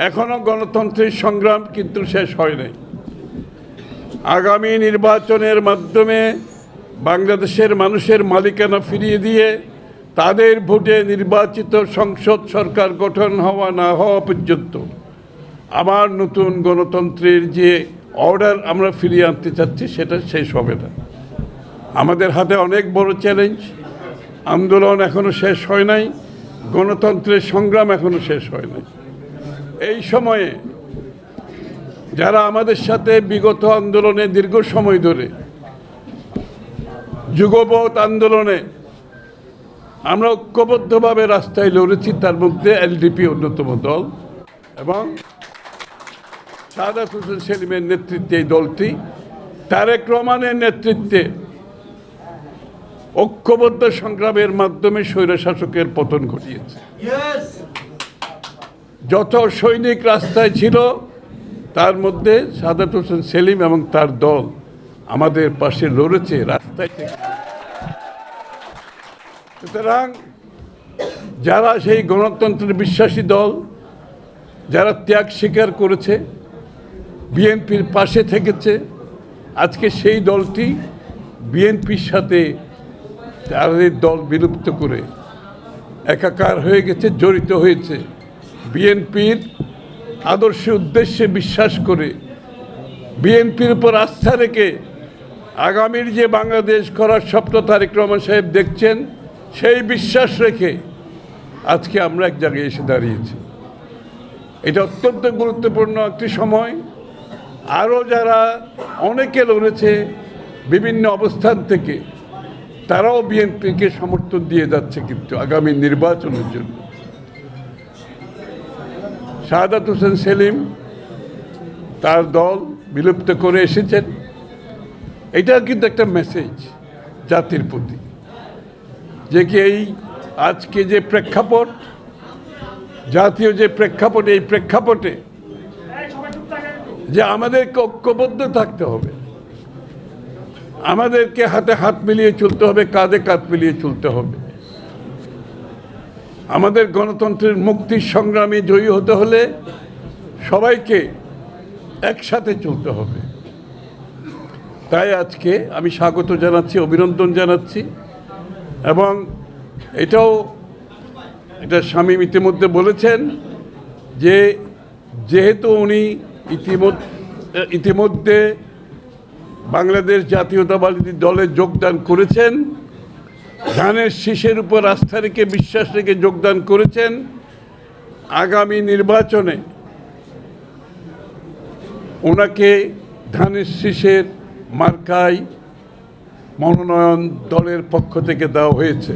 এখনো গণতন্ত্রের সংগ্রাম কিন্তু শেষ হয় নাই। আগামী নির্বাচনের মাধ্যমে বাংলাদেশের মানুষের মালিকানা ফিরিয়ে দিয়ে তাদের ভোটে নির্বাচিত সংসদ সরকার গঠন হওয়া না হওয়া পর্যন্ত আবার নতুন গণতন্ত্রের যে অর্ডার আমরা ফিরিয়ে আনতে চাচ্ছি সেটা শেষ হবে না। আমাদের হাতে অনেক বড় চ্যালেঞ্জ। আন্দোলন এখনো শেষ হয় নাই, গণতন্ত্রের সংগ্রাম এখনো শেষ হয় নাই। এই সময়ে যারা আমাদের সাথে বিগত আন্দোলনে দীর্ঘ সময় ধরে যুগপৎ আন্দোলনে আমরা ঐক্যবদ্ধভাবে রাস্তায় লড়েছি, তার মধ্যে এলডিপি অন্যতম দল এবং সাদাত হোসেন সেলিমের নেতৃত্বে এই দলটি তারেক রহমানের নেতৃত্বে ঐক্যবদ্ধ সংগ্রামের মাধ্যমে স্বৈরশাসকের পতন ঘটিয়েছে। যত সৈনিক রাস্তায় ছিল তার মধ্যে সাদাত হোসেন সেলিম এবং তার দল আমাদের পাশে লড়েছে রাস্তায় থেকে। সুতরাং যারা সেই গণতন্ত্রের বিশ্বাসী দল, যারা ত্যাগ স্বীকার করেছে, বিএনপির পাশে থেকেছে, আজকে সেই দলটি বিএনপির সাথে তাদের দল বিলুপ্ত করে একাকার হয়ে গেছে, জড়িত হয়েছে। বিএনপির আদর্শে উদ্দেশ্যে বিশ্বাস করে, বিএনপির উপর আস্থা রেখে আগামীর যে বাংলাদেশ করার স্বপ্ন তারেক রহমান সাহেব দেখছেন, সেই বিশ্বাস রেখে আজকে আমরা এক জায়গায় এসে দাঁড়িয়েছি। এটা অত্যন্ত গুরুত্বপূর্ণ একটি সময়। আরও যারা অনেকে লড়েছে বিভিন্ন অবস্থান থেকে, তারাও বিএনপিকে সমর্থন দিয়ে যাচ্ছে কিন্তু আগামী নির্বাচনের জন্য। সাদাত হোসেন সেলিম তার দল বিলুপ্ত করে এসেছেন। এটা কিন্তু একটা মেসেজ জাতির প্রতি, যে কি এই আজকে যে প্রেক্ষাপট, জাতীয় যে প্রেক্ষাপট, এই প্রেক্ষাপটে যে আমাদেরকে ঐক্যবদ্ধ থাকতে হবে, আমাদেরকে হাতে হাত মিলিয়ে চলতে হবে, কাঁধে কাঁধ মিলিয়ে চলতে হবে। আমাদের গণতন্ত্রের মুক্তির সংগ্রামে জয়ী হতে হলে সবাইকে একসাথে চলতে হবে। তাই আজকে আমি স্বাগত জানাচ্ছি, অভিনন্দন জানাচ্ছি। এবং এটা শামীম ইতিমধ্যে বলেছেন যে যেহেতু উনি ইতিমধ্যে বাংলাদেশ জাতীয়তাবাদী দলে যোগদান করেছেন, ধানের শীষের উপর আস্থা রেখে বিশ্বাস রেখে যোগদান করেছেন, আগামী নির্বাচনে ওনাকে ধানের শীষের মার্কায় মনোনয়ন দলের পক্ষ থেকে দেওয়া হয়েছে।